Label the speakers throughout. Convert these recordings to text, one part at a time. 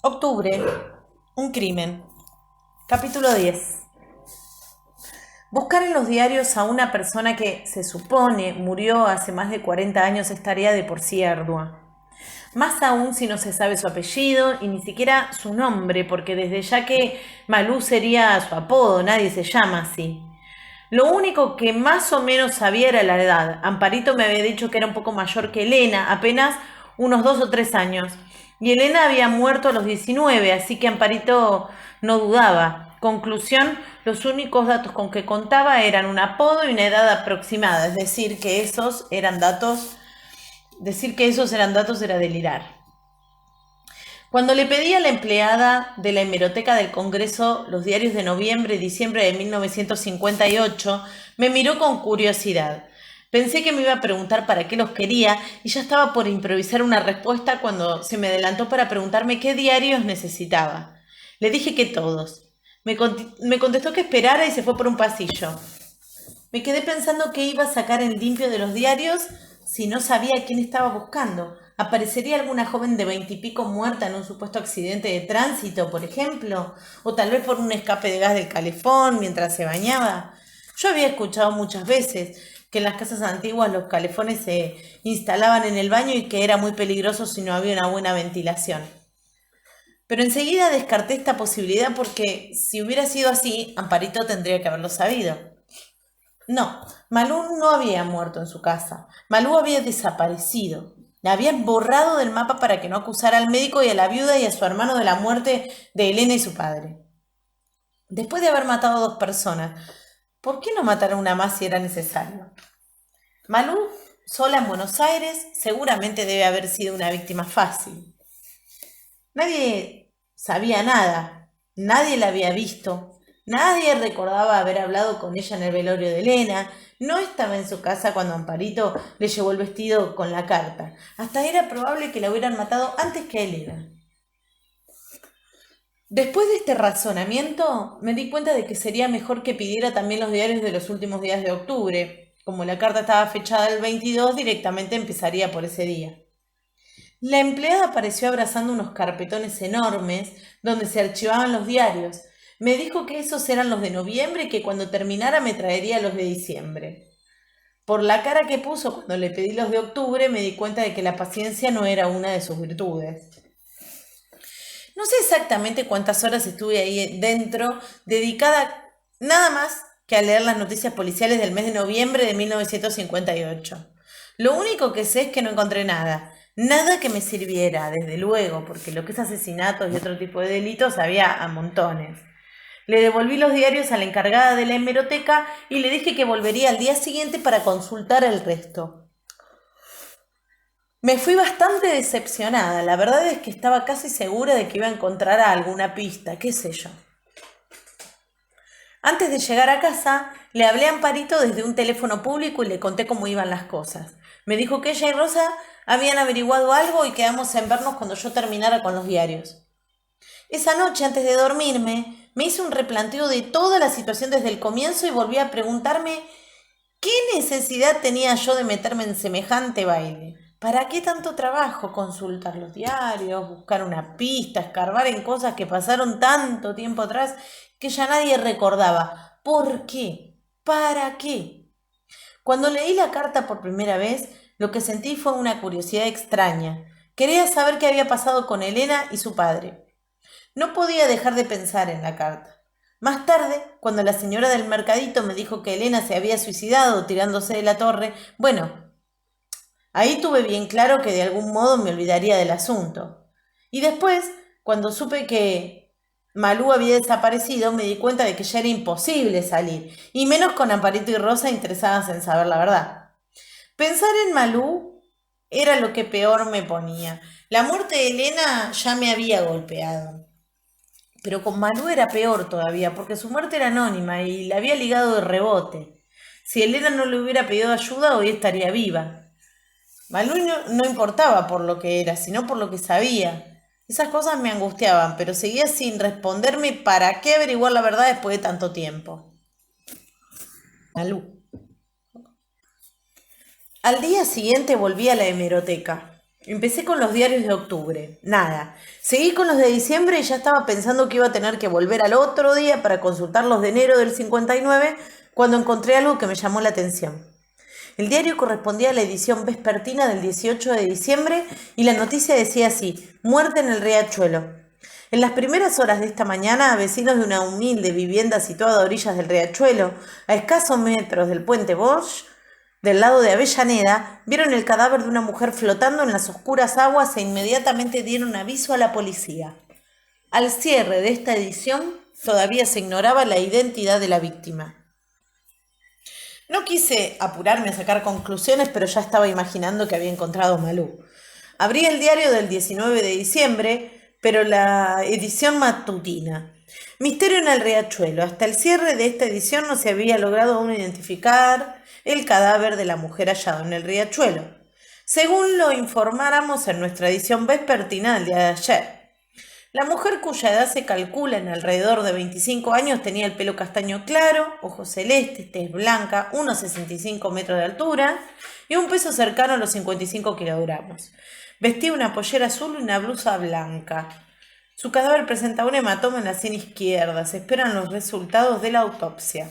Speaker 1: Octubre, un crimen. Capítulo 10. Buscar en los diarios a una persona que se supone murió hace más de 40 años es tarea de por sí ardua. Más aún si no se sabe su apellido y ni siquiera su nombre, porque desde ya que Malú sería su apodo, nadie se llama así. Lo único que más o menos sabía era la edad. Amparito me había dicho que era un poco mayor que Elena, apenas unos 2 o 3 años. Y Elena había muerto a los 19, así que Amparito no dudaba. Conclusión, los únicos datos con que contaba eran un apodo y una edad aproximada, es decir, que esos eran datos, era delirar. Cuando le pedí a la empleada de la hemeroteca del Congreso los diarios de noviembre y diciembre de 1958, me miró con curiosidad. Pensé que me iba a preguntar para qué los quería y ya estaba por improvisar una respuesta cuando se me adelantó para preguntarme qué diarios necesitaba. Le dije que todos. Me contestó que esperara y se fue por un pasillo. Me quedé pensando qué iba a sacar en limpio de los diarios si no sabía quién estaba buscando. ¿Aparecería alguna joven de 20 y pico muerta en un supuesto accidente de tránsito, por ejemplo? ¿O tal vez por un escape de gas del calefón mientras se bañaba? Yo había escuchado muchas veces que en las casas antiguas los calefones se instalaban en el baño y que era muy peligroso si no había una buena ventilación. Pero enseguida descarté esta posibilidad porque si hubiera sido así, Amparito tendría que haberlo sabido. No, Malú no había muerto en su casa. Malú había desaparecido. La habían borrado del mapa para que no acusara al médico y a la viuda y a su hermano de la muerte de Elena y su padre. Después de haber matado a 2 personas, ¿por qué no matar a una más si era necesario? Malú, sola en Buenos Aires, seguramente debe haber sido una víctima fácil. Nadie sabía nada, nadie la había visto, nadie recordaba haber hablado con ella en el velorio de Elena, no estaba en su casa cuando Amparito le llevó el vestido con la carta. Hasta era probable que la hubieran matado antes que a Elena. Después de este razonamiento, me di cuenta de que sería mejor que pidiera también los diarios de los últimos días de octubre. Como la carta estaba fechada el 22, directamente empezaría por ese día. La empleada apareció abrazando unos carpetones enormes donde se archivaban los diarios. Me dijo que esos eran los de noviembre y que cuando terminara me traería los de diciembre. Por la cara que puso cuando le pedí los de octubre, me di cuenta de que la paciencia no era una de sus virtudes. No sé exactamente cuántas horas estuve ahí dentro, dedicada nada más que a leer las noticias policiales del mes de noviembre de 1958. Lo único que sé es que no encontré nada. Nada que me sirviera, desde luego, porque lo que es asesinatos y otro tipo de delitos había a montones. Le devolví los diarios a la encargada de la hemeroteca y le dije que volvería al día siguiente para consultar el resto. Me fui bastante decepcionada. La verdad es que estaba casi segura de que iba a encontrar alguna pista, qué sé yo. Antes de llegar a casa, le hablé a Amparito desde un teléfono público y le conté cómo iban las cosas. Me dijo que ella y Rosa habían averiguado algo y quedamos en vernos cuando yo terminara con los diarios. Esa noche, antes de dormirme, me hice un replanteo de toda la situación desde el comienzo y volví a preguntarme qué necesidad tenía yo de meterme en semejante baile. ¿Para qué tanto trabajo? Consultar los diarios, buscar una pista, escarbar en cosas que pasaron tanto tiempo atrás que ya nadie recordaba. ¿Por qué? ¿Para qué? Cuando leí la carta por primera vez, lo que sentí fue una curiosidad extraña. Quería saber qué había pasado con Elena y su padre. No podía dejar de pensar en la carta. Más tarde, cuando la señora del mercadito me dijo que Elena se había suicidado tirándose de la torre, bueno, ahí tuve bien claro que de algún modo me olvidaría del asunto. Y después, cuando supe que Malú había desaparecido, me di cuenta de que ya era imposible salir, y menos con Amparito y Rosa interesadas en saber la verdad. Pensar en Malú era lo que peor me ponía. La muerte de Elena ya me había golpeado. Pero con Malú era peor todavía, porque su muerte era anónima y la había ligado de rebote. Si Elena no le hubiera pedido ayuda, hoy estaría viva. Malú no importaba por lo que era, sino por lo que sabía. Esas cosas me angustiaban, pero seguía sin responderme para qué averiguar la verdad después de tanto tiempo. Malú. Al día siguiente volví a la hemeroteca. Empecé con los diarios de octubre, nada. Seguí con los de diciembre y ya estaba pensando que iba a tener que volver al otro día para consultar los de enero del 59 cuando encontré algo que me llamó la atención. El diario correspondía a la edición vespertina del 18 de diciembre y la noticia decía así: muerte en el Riachuelo. En las primeras horas de esta mañana, vecinos de una humilde vivienda situada a orillas del Riachuelo, a escasos metros del puente Bosch, del lado de Avellaneda, vieron el cadáver de una mujer flotando en las oscuras aguas e inmediatamente dieron aviso a la policía. Al cierre de esta edición, todavía se ignoraba la identidad de la víctima. No quise apurarme a sacar conclusiones, pero ya estaba imaginando que había encontrado a Malú. Abrí el diario del 19 de diciembre, pero la edición matutina. Misterio en el Riachuelo. Hasta el cierre de esta edición no se había logrado aún identificar el cadáver de la mujer hallado en el Riachuelo, según lo informáramos en nuestra edición vespertina del día de ayer. La mujer, cuya edad se calcula en alrededor de 25 años, tenía el pelo castaño claro, ojos celestes, tez blanca, unos 65 metros de altura y un peso cercano a los 55 kilogramos. Vestía una pollera azul y una blusa blanca. Su cadáver presentaba un hematoma en la sien izquierda. Se esperan los resultados de la autopsia.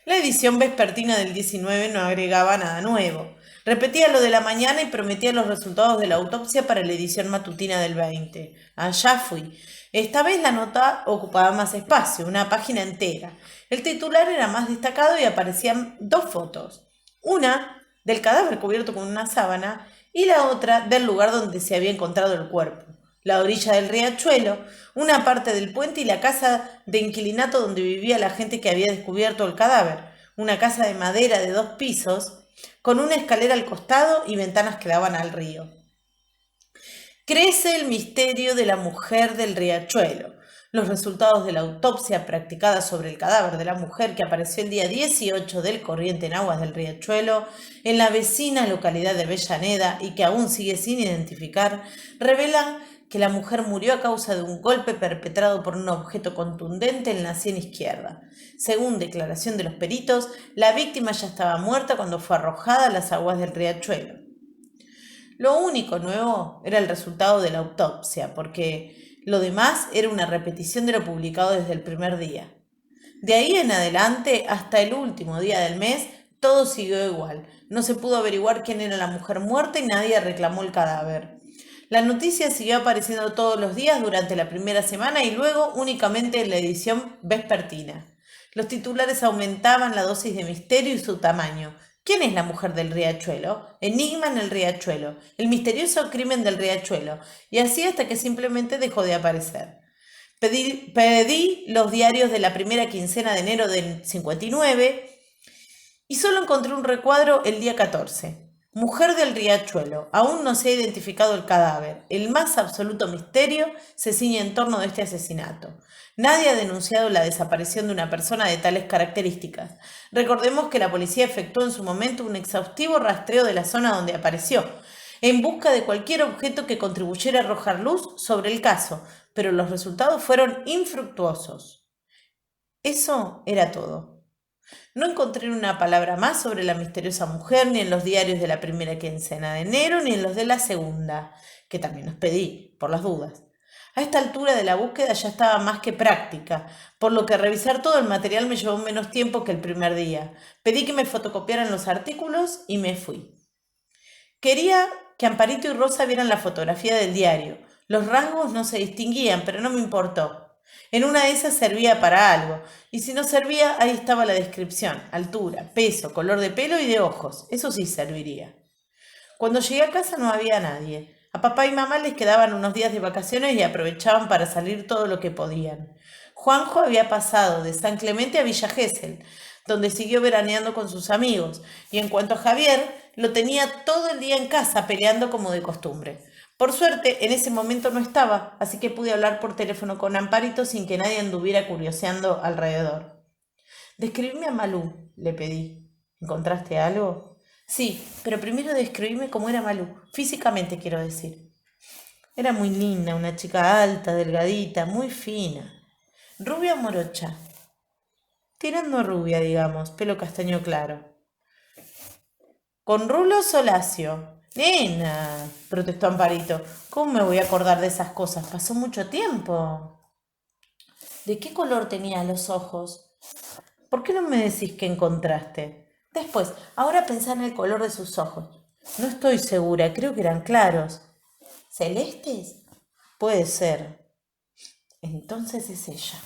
Speaker 1: La edición vespertina del 19 no agregaba nada nuevo. Repetía lo de la mañana y prometía los resultados de la autopsia para la edición matutina del 20. Allá fui. Esta vez la nota ocupaba más espacio, una página entera. El titular era más destacado y aparecían dos fotos. Una del cadáver cubierto con una sábana y la otra del lugar donde se había encontrado el cuerpo. La orilla del Riachuelo, una parte del puente y la casa de inquilinato donde vivía la gente que había descubierto el cadáver. Una casa de madera de 2 pisos, con una escalera al costado y ventanas que daban al río. Crece el misterio de la mujer del Riachuelo. Los resultados de la autopsia practicada sobre el cadáver de la mujer que apareció el día 18 del corriente en aguas del Riachuelo, en la vecina localidad de Avellaneda y que aún sigue sin identificar, revelan que la mujer murió a causa de un golpe perpetrado por un objeto contundente en la sien izquierda. Según declaración de los peritos, la víctima ya estaba muerta cuando fue arrojada a las aguas del Riachuelo. Lo único nuevo era el resultado de la autopsia, porque lo demás era una repetición de lo publicado desde el primer día. De ahí en adelante, hasta el último día del mes, todo siguió igual. No se pudo averiguar quién era la mujer muerta y nadie reclamó el cadáver. La noticia siguió apareciendo todos los días durante la primera semana y luego únicamente en la edición vespertina. Los titulares aumentaban la dosis de misterio y su tamaño. ¿Quién es la mujer del Riachuelo? Enigma en el Riachuelo. El misterioso crimen del Riachuelo. Y así hasta que simplemente dejó de aparecer. Pedí los diarios de la primera quincena de enero del 59 y solo encontré un recuadro el día 14. Mujer del Riachuelo. Aún no se ha identificado el cadáver. El más absoluto misterio se ciñe en torno de este asesinato. Nadie ha denunciado la desaparición de una persona de tales características. Recordemos que la policía efectuó en su momento un exhaustivo rastreo de la zona donde apareció, en busca de cualquier objeto que contribuyera a arrojar luz sobre el caso, pero los resultados fueron infructuosos. Eso era todo. No encontré una palabra más sobre la misteriosa mujer ni en los diarios de la primera quincena de enero ni en los de la segunda, que también los pedí, por las dudas. A esta altura de la búsqueda ya estaba más que práctica, por lo que revisar todo el material me llevó menos tiempo que el primer día. Pedí que me fotocopiaran los artículos y me fui. Quería que Amparito y Rosa vieran la fotografía del diario. Los rasgos no se distinguían, pero no me importó. En una de esas servía para algo, y si no servía, ahí estaba la descripción: altura, peso, color de pelo y de ojos. Eso sí serviría. Cuando llegué a casa no había nadie. A papá y mamá les quedaban unos días de vacaciones y aprovechaban para salir todo lo que podían. Juanjo había pasado de San Clemente a Villa Gesell, donde siguió veraneando con sus amigos, y en cuanto a Javier, lo tenía todo el día en casa peleando como de costumbre. Por suerte, en ese momento no estaba, así que pude hablar por teléfono con Amparito sin que nadie anduviera curioseando alrededor. Describime a Malú, le pedí. ¿Encontraste algo? Sí, pero primero describime cómo era Malú, físicamente quiero decir. Era muy linda, una chica alta, delgadita, muy fina. Rubia o morocha. Tirando a rubia, digamos, pelo castaño claro. Con rulos o lacio. Nena, protestó Amparito, ¿cómo me voy a acordar de esas cosas? Pasó mucho tiempo. ¿De qué color tenía los ojos? ¿Por qué no me decís qué encontraste? Después, ahora pensá en el color de sus ojos. No estoy segura, creo que eran claros. ¿Celestes? Puede ser. Entonces es ella.